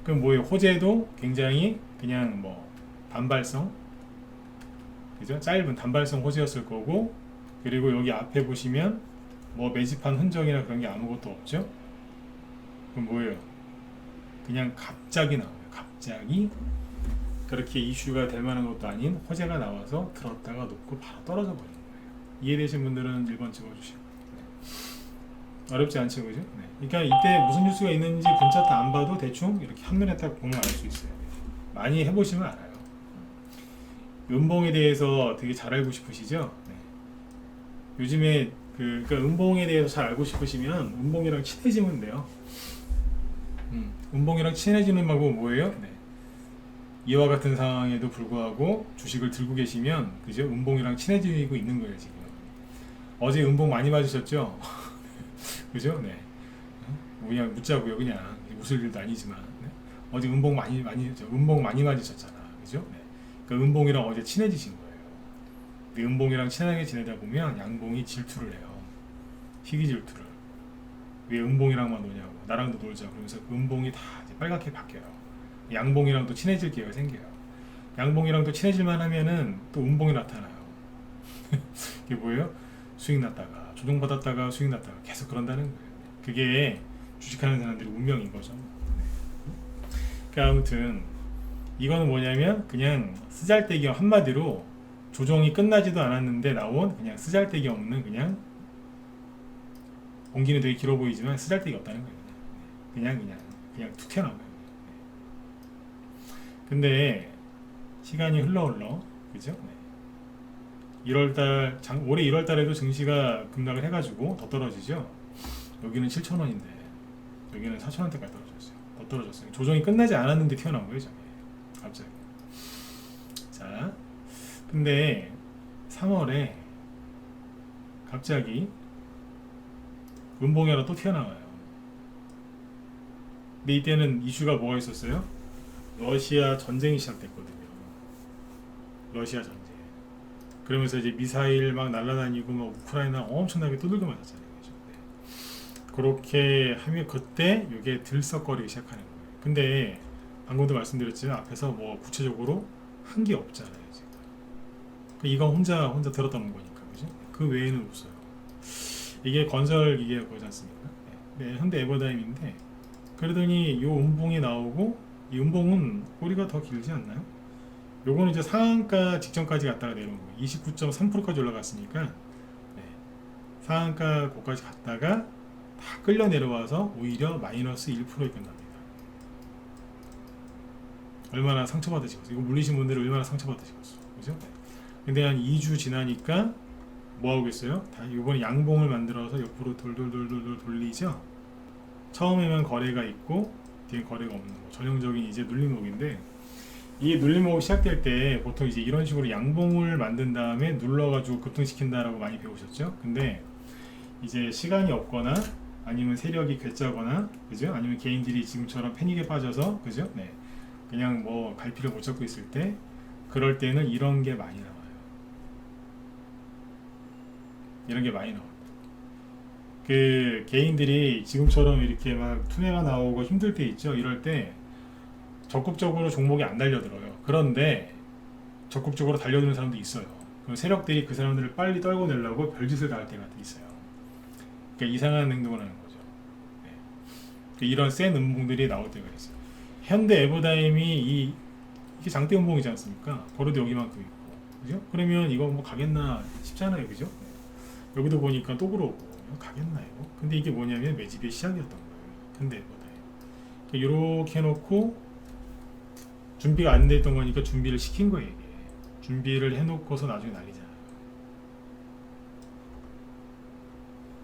그럼 뭐예요? 호재도 굉장히 그냥 뭐 단발성 그죠? 짧은 단발성 호재였을 거고 그리고 여기 앞에 보시면 뭐 매집한 흔적이나 그런 게 아무것도 없죠? 그럼 뭐예요? 그냥 갑자기 나와요. 갑자기 그렇게 이슈가 될 만한 것도 아닌 호재가 나와서 들었다가 높고 바로 떨어져 버리는 거예요. 이해되신 분들은 1번 찍어주시고 어렵지 않죠 그죠? 네. 그러니까 이때 무슨 뉴스가 있는지 분차트 안 봐도 대충 이렇게 한눈에 딱 보면 알 수 있어요. 많이 해보시면 알아요. 음봉에 대해서 되게 잘 알고 싶으시죠? 네. 요즘에 그러니까 음봉에 대해서 잘 알고 싶으시면 음봉이랑 친해지면 돼요. 음봉이랑 친해지는 방법은 뭐예요? 네. 이와 같은 상황에도 불구하고 주식을 들고 계시면 그죠? 음봉이랑 친해지고 있는 거예요 지금. 어제 음봉 많이 맞으셨죠? 그죠? 네. 그냥 묻자고요 그냥 웃을 일도 아니지만 네. 어제 음봉 많이 맞으셨잖아 그죠? 네. 그 음봉이랑 어제 친해지신 거예요. 근데 음봉이랑 친하게 지내다 보면 양봉이 질투를 해요. 희귀 질투를. 왜 음봉이랑만 노냐고 나랑도 놀자 그러면서 음봉이 다 이제 빨갛게 바뀌어요. 양봉이랑 또 친해질 기회가 생겨요. 양봉이랑 또 친해질만 하면은 또 음봉이 나타나요. 이게 뭐예요? 수익 났다가 조정받았다가 수익 났다가 계속 그런다는 거예요. 그게 주식하는 사람들의 운명인 거죠. 그러니까 아무튼 이거는 뭐냐면 그냥 쓰잘데기 한마디로 조정이 끝나지도 않았는데 나온 그냥 쓰잘데기 없는 그냥 공기는 되게 길어 보이지만 쓰잘데기 없다는 거예요. 그냥 툭 튀어나온 거예요. 근데 시간이 흘러 그죠? 1월달 올해 1월달에도 증시가 급락을 해가지고 더 떨어지죠. 여기는 7,000원인데 여기는 4,000원대까지 떨어졌어요. 더 떨어졌어요. 조정이 끝나지 않았는데 튀어나온 거예요, 저게. 갑자기. 자, 근데 3월에 갑자기 음봉이 하나 또 튀어나와요. 근데 이때는 이슈가 뭐가 있었어요? 러시아 전쟁이 시작됐거든요. 러시아 전쟁. 그러면서 이제 미사일 막 날아다니고 막 우크라이나 엄청나게 두들겨 맞았잖아요. 그렇게 하면 그때 이게 들썩거리기 시작하는 거예요. 근데 방금도 말씀드렸지만 앞에서 뭐 구체적으로 한 게 없잖아요. 지금. 이건 혼자 들었던 거니까, 그죠? 그 외에는 없어요. 이게 건설 기계 거지 않습니까? 네, 현대 에버다임인데 그러더니 이 음봉이 나오고 이 음봉은 꼬리가 더 길지 않나요? 요거는 이제 상한가 직전까지 갔다가 내려온 거예요. 29.3%까지 올라갔으니까 네, 상한가 고까지 갔다가 다 끌려 내려와서 오히려 마이너스 1%에 끝납니다. 얼마나 상처받으시겠어요? 이거 물리신 분들은 얼마나 상처받으시겠어요? 그죠? 근데 한 2주 지나니까 뭐 하겠어요? 다 이번에 양봉을 만들어서 옆으로 돌돌 돌리죠. 처음에만 거래가 있고 뒤에 거래가 없는 거. 전형적인 이제 눌림목인데 이 눌림목이 시작될 때 보통 이제 이런 식으로 양봉을 만든 다음에 눌러가지고 급등시킨다라고 많이 배우셨죠? 근데 이제 시간이 없거나 아니면 세력이 괴짜거나 그죠? 아니면 개인들이 지금처럼 패닉에 빠져서 그죠? 네. 그냥 뭐 갈피를 못 잡고 있을 때 그럴 때는 이런 게 많이 나와요. 이런 게 많이 나와요. 그 개인들이 지금처럼 이렇게 막 투매가 나오고 힘들 때 있죠. 이럴 때 적극적으로 종목이 안 달려들어요. 그런데 적극적으로 달려드는 사람도 있어요. 그럼 세력들이 그 사람들을 빨리 떨고 내려고 별짓을 다 할 때가 있어요. 그러니까 이상한 행동을 하는 거죠. 네. 이런 센 음봉들이 나올 때가 있어요. 현대 에버다임이 이게 장대 음봉이지 않습니까? 거래도 여기만큼 있고, 그죠? 그러면 이거 뭐 가겠나 싶잖아요, 그죠? 네. 여기도 보니까 또 그러고 가겠나 이거? 근데 이게 뭐냐면 매집의 시작이었던 거예요. 현대 에버다임. 이렇게 해놓고 준비가 안 됐던 거니까 준비를 시킨 거예요. 이게. 준비를 해놓고서 나중에 날리잖아요.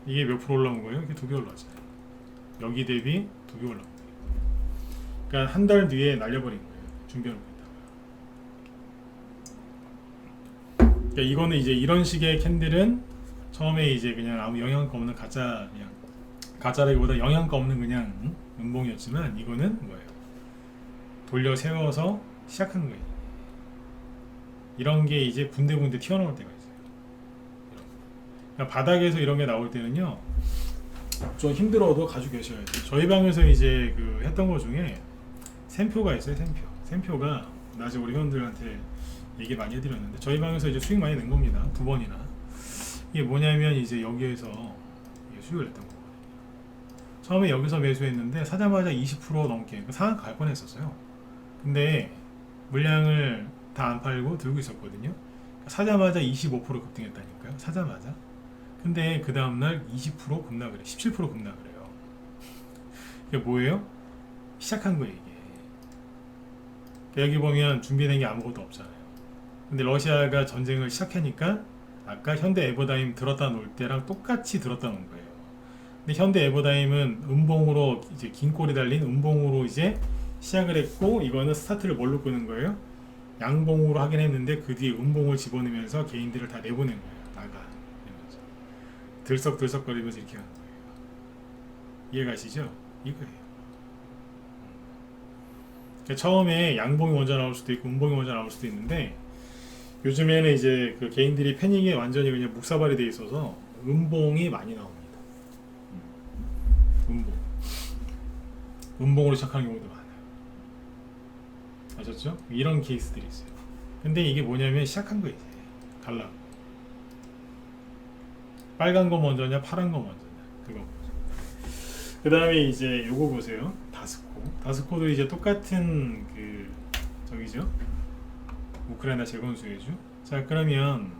이게 몇 프로 올라온 거예요? 이게 2배 올라왔잖아요. 여기 대비 2배 올라온 거예요. 그러니까 한 달 뒤에 날려버린 거예요. 준비해놓고 있다가. 그러니까 이거는 이제 이런 식의 캔들은 처음에 이제 그냥 아무 영향가 없는 가짜라기보다 영향가 없는 그냥 음봉이었지만 이거는 뭐예요? 돌려 세워서 시작한 거예요. 이런 게 이제 군데군데 튀어나올 때가 있어요. 그러니까 바닥에서 이런 게 나올 때는요, 좀 힘들어도 가지고 계셔야 돼요. 저희 방에서 이제 그 했던 것 중에 샘표가 있어요. 샘표가 나중에 우리 회원들한테 얘기 많이 해드렸는데 저희 방에서 이제 수익 많이 낸 겁니다. 2번이나. 이게 뭐냐면 이제 여기에서 수익을 냈던 거거든요. 처음에 여기서 매수했는데 사자마자 20% 넘게 상한가 갈 뻔했었어요. 근데 물량을 다 안 팔고 들고 있었거든요. 사자마자 25% 급등했다니까요. 사자마자. 근데 그 다음날 20% 급락을 해. 17% 급락을 해요. 이게 뭐예요? 시작한 거예요, 이게. 여기 보면 준비된 게 아무것도 없잖아요. 근데 러시아가 전쟁을 시작하니까 아까 현대 에버다임 들었다 놓을 때랑 똑같이 들었다 놓은 거예요. 근데 현대 에버다임은 음봉으로 이제 긴 꼬리 달린 음봉으로 이제 시작을 했고 이거는 스타트를 뭘로 끄는 거예요? 양봉으로 하긴 했는데 그 뒤에 음봉을 집어넣으면서 개인들을 다 내보낸 거예요. 나가 이러면서 들썩들썩거리면서 이렇게 하는 거예요. 이해가시죠? 이거예요. 그러니까 처음에 양봉이 먼저 나올 수도 있고 음봉이 먼저 나올 수도 있는데 요즘에는 이제 그 개인들이 패닉에 완전히 그냥 묵사발이 돼 있어서 음봉이 많이 나옵니다. 음봉으로 시작하는 경우도 많아요. 아셨죠? 이런 케이스들이 있어요. 근데 이게 뭐냐면 시작한 거예요. 갈라고. 빨간 거 먼저냐 파란 거 먼저냐 그거. 그 다음에 이제 요거 보세요. 다스코도 이제 똑같은 그 저기죠. 우크라이나 재건 수혜주. 자, 그러면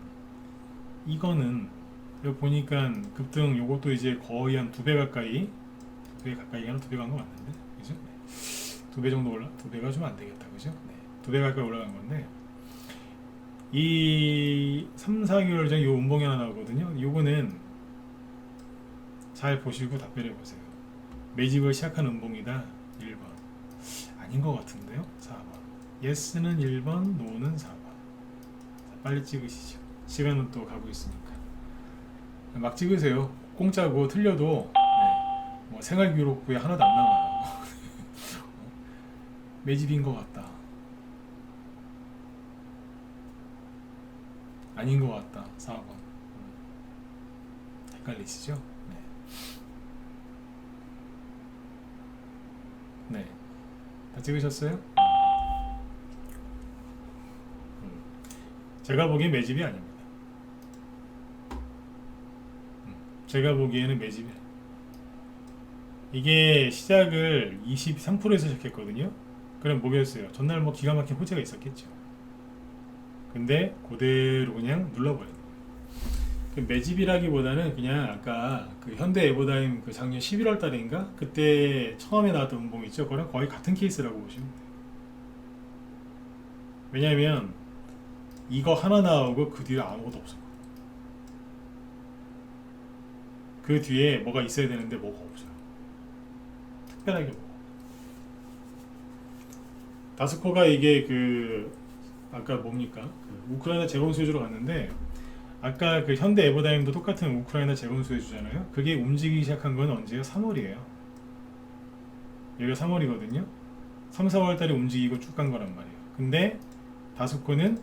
이거는 여기 보니까 급등 요것도 이제 거의 한 2배 가까이, 2배 가까이 하나 2배 간 거 맞는데, 그죠? 네. 2배 정도 2배가 좀 안 되겠다, 그죠? 네. 2배 가까이 올라간 건데, 이 3, 4개월 전 요 운봉이 하나 나오거든요. 요거는 잘 보시고 답변해 보세요. 매집을 시작한 운봉이다. 1번. 아닌 것 같은데요? 4번. 예스는 1번, 노는 4번. 자, 빨리 찍으시죠. 시간은 또 가고 있으니까. 막 찍으세요. 공짜고 틀려도 네, 뭐 생활기록부에 하나도 안 남아요. 매집인 것 같다. 아닌 것 같다. 4번. 헷갈리시죠? 네. 네. 다 찍으셨어요? 제가 보기엔 매집이 아닙니다. 제가 보기에는 매집이 이게 시작을 23%에서 시작했거든요. 그럼 뭐겠어요? 전날 뭐 기가 막힌 호재가 있었겠죠. 근데 그대로 그냥 눌러버려요. 그 매집이라기보다는 그냥 아까 그 현대 에버다임 그 작년 11월 달인가 그때 처음에 나왔던 운봉 있죠. 그거랑 거의 같은 케이스라고 보시면 돼요. 왜냐하면 이거 하나 나오고 그 뒤에 아무것도 없어요. 그 뒤에 뭐가 있어야 되는데 뭐가 없어요. 특별하게 뭐. 다스코가 이게 그 아까 뭡니까? 그 우크라이나 재건 수혜주로 갔는데 아까 그 현대 에버다임도 똑같은 우크라이나 재건 수혜주잖아요. 그게 움직이기 시작한 건 언제요? 3월이에요. 여기가 3월이거든요. 3, 4월 달에 움직이고 쭉 간 거란 말이에요. 근데 다스코는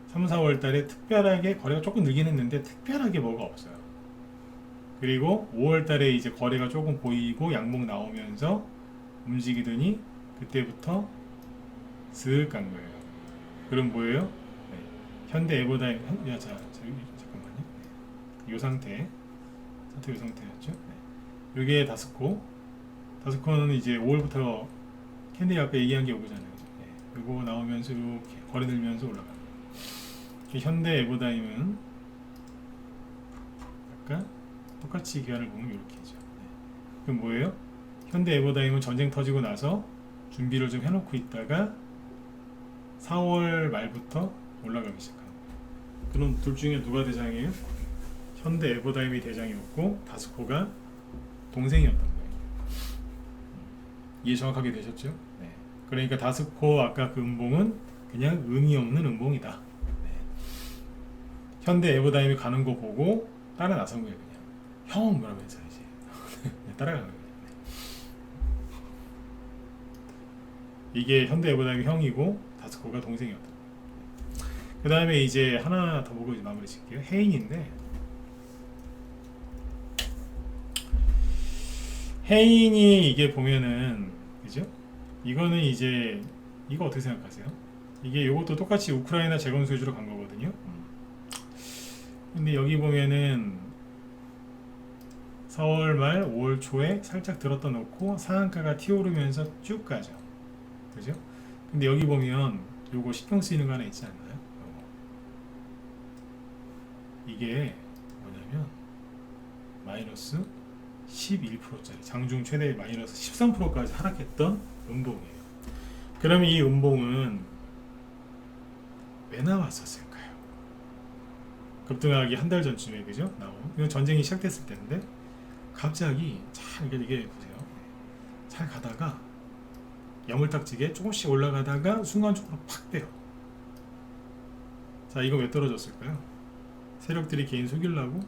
3, 4월 달에 특별하게 거래가 조금 늘긴 했는데 특별하게 뭐가 없어요. 그리고 5월 달에 이제 거래가 조금 보이고 양봉 나오면서 움직이더니 그때부터 슥 간 거예요. 그럼 뭐예요? 네. 현대 에버다임 잠깐만요. 이 상태 이 상태였죠. 네. 이게 다스코는 이제 5월부터 캔디 아까 얘기한 게 오잖아요. 네. 이거 나오면서 이렇게 거래 늘면서 올라가는 현대 에버다임은 아까 똑같이 기간을 보면 이렇게죠. 네. 그럼 뭐예요? 현대 에버다임은 전쟁 터지고 나서 준비를 좀 해놓고 있다가 4월 말부터 올라가기 시작합니다. 그럼 둘 중에 누가 대장이에요? 현대 에버다임이 대장이었고 다스코가 동생이었던 거예요. 이해 정확하게 되셨죠? 네. 그러니까 다스코 아까 그 음봉은 그냥 의미 없는 음봉이다. 네. 현대 에버다임이 가는 거 보고 따라 나선 거예요. 그냥 형 그러면서 이제 따라가는 거예요. 이게 현대 에버다임이 형이고 다스코가 동생이었다. 그 다음에 이제 하나 더 보고 이제 마무리 짓게요. 해인인데 해인이 이게 보면은 그죠? 이거는 이제 이거 어떻게 생각하세요? 이게 이것도 똑같이 우크라이나 재건 수주로 간 거거든요. 근데 여기 보면은 4월 말 5월 초에 살짝 들었다 놓고 상한가가 튀오르면서 쭉 가죠. 그죠? 근데 여기 보면 요거 신경 쓰이는 거 하나 있지 않나요? 이게 뭐냐면 마이너스 11%짜리 장중 최대 마이너스 13%까지 하락했던 음봉이에요. 그러면 이 음봉은 왜 나왔었을까요? 급등하기 한 달 전쯤에 그죠? 이건 전쟁이 시작됐을 때인데 갑자기 잘 이게 보세요. 잘 가다가 야물딱지게 조금씩 올라가다가 순간적으로 팍 빼요. 자, 이거 왜 떨어졌을까요? 세력들이 개인 속이려고?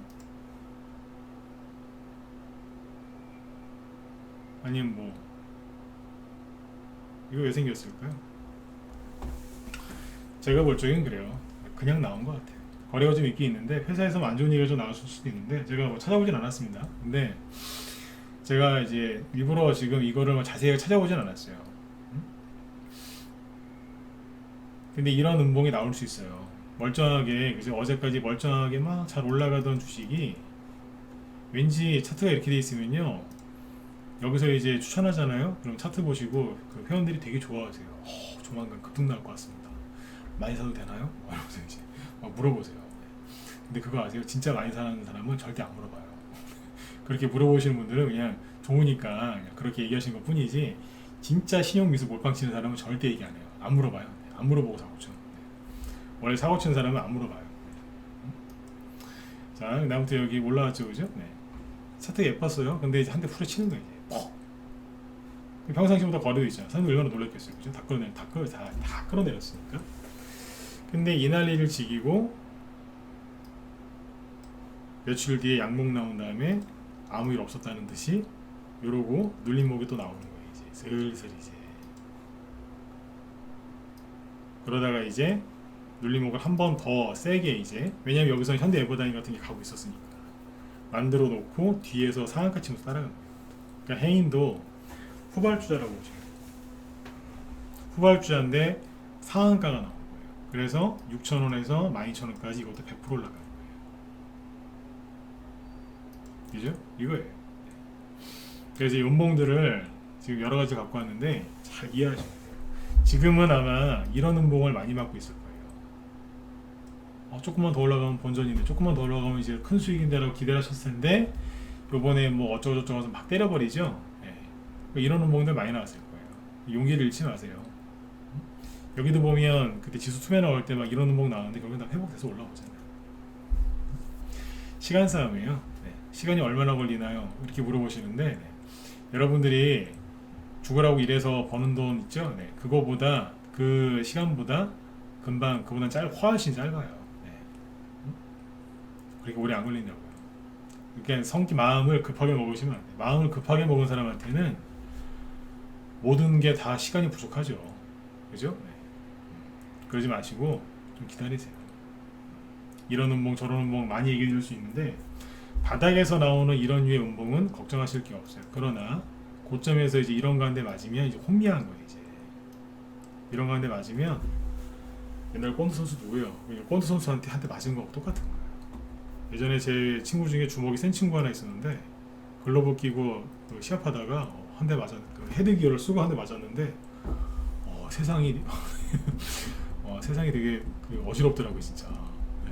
아니면 뭐 이거 왜 생겼을까요? 제가 볼 적엔 그래요. 그냥 나온 것 같아요. 거래가 좀 있긴 있는데 회사에서 안 좋은 얘기가 좀 나왔을 수도 있는데 제가 뭐 찾아보진 않았습니다. 근데 제가 이제 일부러 지금 이거를 자세히 찾아보진 않았어요. 근데 이런 음봉이 나올 수 있어요. 멀쩡하게 그래서 어제까지 멀쩡하게 막 잘 올라가던 주식이 왠지 차트가 이렇게 돼 있으면요 여기서 이제 추천하잖아요. 그럼 차트 보시고 그 회원들이 되게 좋아하세요. 조만간 급등 나올 것 같습니다. 많이 사도 되나요? 이러면서 이제 막 물어보세요. 근데 그거 아세요? 진짜 많이 사는 사람은 절대 안 물어봐요. 그렇게 물어보시는 분들은 그냥 좋으니까 그냥 그렇게 얘기하시는 것 뿐이지, 진짜 신용미수 몰빵 치는 사람은 절대 얘기 안 해요. 안 물어봐요. 안 물어보고 사고 쳐. 원래 사고 치는 사람은 안 물어봐요. 자, 그다음부터 여기 올라왔죠, 그죠? 네. 차트 예뻤어요. 근데 이제 한 대 후려치는 거예요. 퍽. 평상시보다 거래도 있잖아. 사람들 얼마나 놀랐겠어요, 그죠? 다 끌어내렸으니까. 근데 이 난리를 지기고 며칠 뒤에 양목 나온 다음에 아무 일 없었다는 듯이 이러고 눌림목이 또 나오는 거예요. 이제 슬슬 이제 그러다가 이제 눌림목을 한 번 더 세게, 이제 왜냐면 여기서 현대 에버다인 같은 게 가고 있었으니까 만들어 놓고 뒤에서 상한가 치면서 따라간 거예요. 그러니까 해인도 후발주자라고 보시면 돼요. 후발주자인데 상한가가 나온 거예요. 그래서 6,000원에서 12,000원까지 이것도 100% 올라가는 거예요. 그죠? 이거예요. 그래서 이 음봉들을 지금 여러 가지 갖고 왔는데 잘 이해하셔야 돼요. 지금은 아마 이런 음봉을 많이 맞고 있을 거예요. 조금만 더 올라가면 본전인데, 조금만 더 올라가면 이제 큰 수익인데라고 기대를 하셨을 텐데, 요번에 뭐 어쩌고저쩌고 해서 막 때려버리죠. 네. 이런 음봉들 많이 나왔을 거예요. 용기를 잃지 마세요. 여기도 보면 그때 지수 투매 나올 때 막 이런 음봉 나왔는데 결국엔 다 회복돼서 올라오잖아요. 시간 싸움이에요. 네. 시간이 얼마나 걸리나요? 이렇게 물어보시는데, 네. 여러분들이 죽으라고 일해서 버는 돈 있죠? 네. 그거보다, 그 시간보다 금방 그보다 훨씬 짧아요. 네. 그렇게 오래 안 걸린다고요. 그러니까 마음을 급하게 먹으시면 안 돼요. 마음을 급하게 먹은 사람한테는 모든 게 다 시간이 부족하죠. 그죠? 네. 그러지 마시고 좀 기다리세요. 이런 음봉 저런 음봉 많이 얘기해 줄 수 있는데, 바닥에서 나오는 이런 류의 음봉은 걱정하실 게 없어요. 그러나 고점에서 이제 이런 가운데 맞으면 이제 혼미한 거예요. 이제 이런 가운데 맞으면, 옛날 꼰드 선수 누구예요? 꼰드 선수한테 한 대 맞은 거하고 똑같은 거예요. 예전에 제 친구 중에 주먹이 센 친구 하나 있었는데, 글러브 끼고 시합하다가 한 대 맞았는데, 헤드 기어를 쓰고 한 대 맞았는데, 세상이 세상이 되게 어지럽더라고요, 진짜. 네?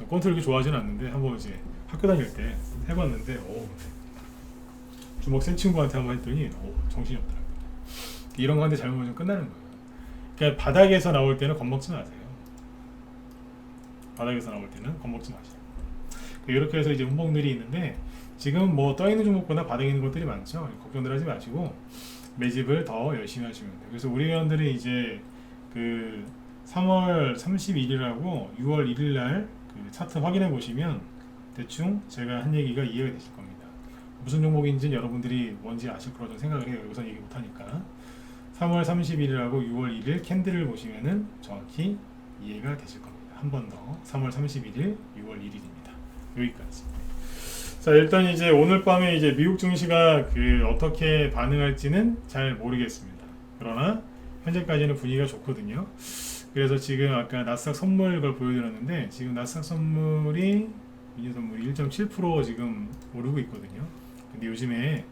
꼰트를 그렇게 좋아하지는 않는데 한번 이제 학교 다닐 때 해봤는데, 주먹 센 친구한테 한번 했더니 정신이 없더라고요. 이런 건데 잘못 맞으면 끝나는 거예요. 그러니까 바닥에서 나올 때는 겁먹지 마세요. 바닥에서 나올 때는 겁먹지 마세요. 이렇게 해서 이제 음봉들이 있는데, 지금 뭐 떠있는 종목보다 바닥에 있는 것들이 많죠. 걱정들 하지 마시고 매집을 더 열심히 하시면 돼요. 그래서 우리 회원들이 이제 그 3월 31일하고 6월 1일날 그 차트 확인해 보시면 대충 제가 한 얘기가 이해가 되실 겁니다. 무슨 종목인지 여러분들이 뭔지 아실 거라고 생각을 해요. 여기서 얘기 못하니까. 3월 31일하고 6월 1일 캔들을 보시면은 정확히 이해가 되실 겁니다. 한 번 더. 3월 31일, 6월 1일입니다. 여기까지. 자, 일단 이제 오늘 밤에 이제 미국 증시가 어떻게 반응할지는 잘 모르겠습니다. 그러나 현재까지는 분위기가 좋거든요. 그래서 지금 아까 나스닥 선물 걸 보여드렸는데, 지금 나스닥 선물이 미니 선물이 1.7% 지금 오르고 있거든요. 근데 요즘에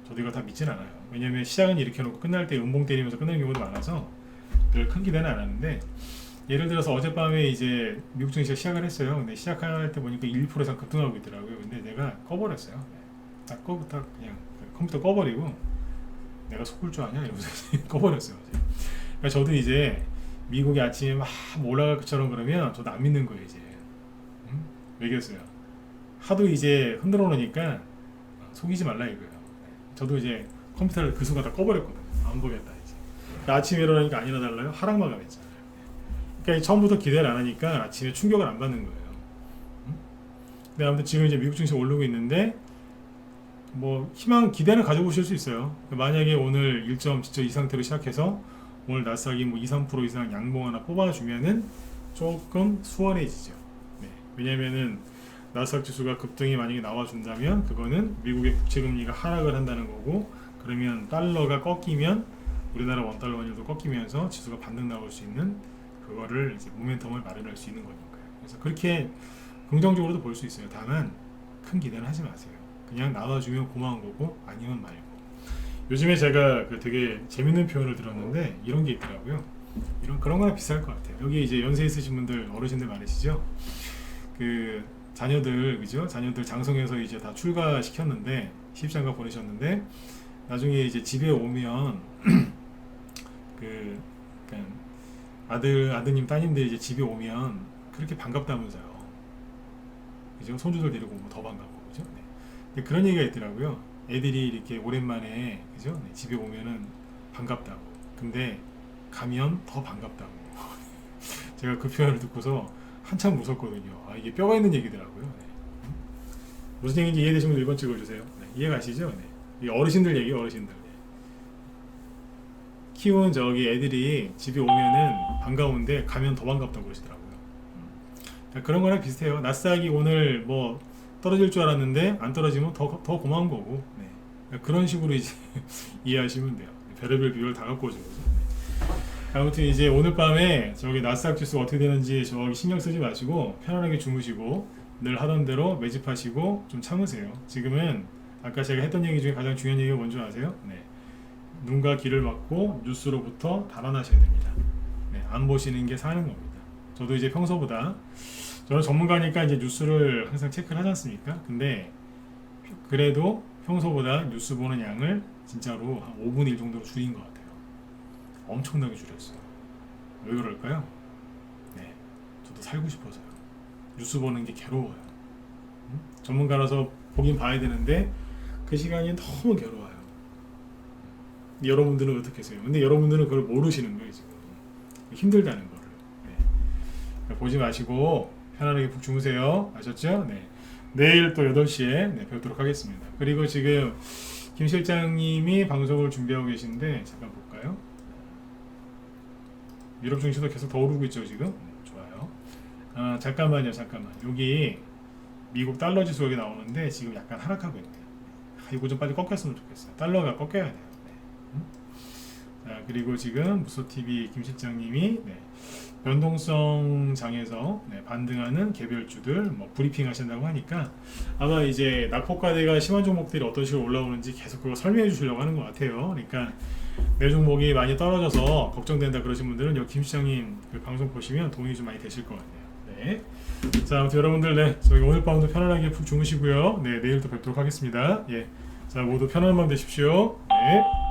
저도 이거 다 믿진 않아요. 왜냐면 시작은 이렇게 해놓고 끝날 때 음봉 때리면서 끝나는 경우도 많아서 별 큰 기대는 안 하는데, 예를 들어서 어젯밤에 이제 미국 증시가 시작을 했어요. 근데 시작할 때 보니까 1% 이상 급등하고 있더라고요. 근데 내가 꺼버렸어요. 딱 그냥 컴퓨터 꺼버리고, 내가 속을 줄 아냐 이러면서 꺼버렸어요. 그러니까 저도 이제 미국이 아침에 막 올라갈 것처럼 그러면 저도 안 믿는 거예요. 이제 왜겠어요? 하도 이제 흔들어 놓으니까 속이지 말라 이거예요. 저도 이제 컴퓨터를 그 순간 다 꺼버렸거든요. 안 보겠다 이제. 그러니까 아침에 일어나니까 안 일어나려요? 하락 마감했잖아요. 그러니까 처음부터 기대를 안 하니까 아침에 충격을 안 받는 거예요. 근데 아무튼 지금 이제 미국 증시 오르고 있는데, 뭐 기대는 가져보실 수 있어요. 만약에 오늘 일점 지쳐 이 상태로 시작해서 오늘 나스닥이 뭐 2, 3% 이상 양봉 하나 뽑아주면은 조금 수월해지죠. 네. 왜냐면은 나스닥 지수가 급등이 만약에 나와준다면 그거는 미국의 국채금리가 하락을 한다는 거고, 그러면 달러가 꺾이면 우리나라 원달러 환율도 꺾이면서 지수가 반등 나올 수 있는 그거를 이제 모멘텀을 마련할 수 있는 거니까요. 그래서 그렇게 긍정적으로도 볼 수 있어요. 다만 큰 기대는 하지 마세요. 그냥 나와주면 고마운 거고 아니면 말고. 요즘에 제가 되게 재밌는 표현을 들었는데 이런 게 있더라고요. 이런 그런 거랑 비슷할 것 같아요. 여기 이제 연세 있으신 분들 어르신들 많으시죠? 그 자녀들 그죠? 자녀들 장성해서 이제 다 출가 시켰는데 시집장가 보내셨는데 나중에 이제 집에 오면 그 그러니까 아드님 따님들 이제 집에 오면 그렇게 반갑다면서요. 그죠? 손주들 데리고 오면 더 반갑고 그죠? 네. 근데 그런 얘기가 있더라고요. 애들이 이렇게 오랜만에 그죠? 네, 집에 오면은 반갑다고. 근데 가면 더 반갑다고. 제가 그 표현을 듣고서 한참 웃었거든요. 아, 이게 뼈가 있는 얘기더라고요. 네. 무슨 얘기인지 이해되시면 1번 찍어주세요. 네. 이해가시죠? 네. 이게 어르신들 얘기, 어르신들. 네. 키운 저기 애들이 집에 오면은 반가운데 가면 더 반갑다고 그러시더라고요. 그러니까 그런 거랑 비슷해요. 낯싸기 오늘 뭐 떨어질 줄 알았는데 안 떨어지면 더 고마운 거고. 네. 그러니까 그런 식으로 이제 이해하시면 돼요. 별의별 비율을 다 갖고 오죠. 아무튼 이제 오늘 밤에 저기 나스닥 지수가 어떻게 되는지 저기 신경 쓰지 마시고 편안하게 주무시고 늘 하던 대로 매집하시고 좀 참으세요. 지금은 아까 제가 했던 얘기 중에 가장 중요한 얘기가 뭔지 아세요? 네. 눈과 귀를 막고 뉴스로부터 달아나셔야 됩니다. 네. 안 보시는 게 사는 겁니다. 저도 이제 평소보다 저는 전문가니까 이제 뉴스를 항상 체크를 하지 않습니까? 근데 그래도 평소보다 뉴스 보는 양을 진짜로 한 5분의 1 정도로 줄인 것 같아요. 엄청나게 줄였어요. 왜 그럴까요? 네, 저도 살고 싶어서요. 뉴스 보는 게 괴로워요. 전문가라서 보긴 봐야 되는데 그 시간이 너무 괴로워요. 여러분들은 어떻게 하세요? 근데 여러분들은 그걸 모르시는 거예요 지금. 힘들다는 거를. 네. 보지 마시고 편안하게 푹 주무세요. 아셨죠? 네. 내일 또 8시에 네, 뵙도록 하겠습니다. 그리고 지금 김 실장님이 방송을 준비하고 계신데 잠깐 볼까요? 유럽 증시도 계속 더 오르고 있죠 지금. 좋아요. 아 잠깐만요. 여기 미국 달러 지수 여기 나오는데 지금 약간 하락하고 있네요. 이거 좀 빨리 꺾였으면 좋겠어요. 달러가 꺾여야 돼요. 네. 자 그리고 지금 무소TV 김 실장님이 네, 변동성 장에서 네, 반등하는 개별주들 뭐 브리핑 하신다고 하니까 아마 이제 낙폭과대가 심한 종목들이 어떤 식으로 올라오는지 계속 그거 설명해 주시려고 하는 것 같아요. 그러니까 내 종목이 많이 떨어져서 걱정된다 그러신 분들은 여기 김 시장님 그 방송 보시면 도움이 좀 많이 되실 것 같네요. 네. 자, 아무튼 여러분들 네, 저희 오늘 밤도 편안하게 푹 주무시고요. 네, 내일 또 뵙도록 하겠습니다. 예. 자, 모두 편안한 밤 되십시오. 네.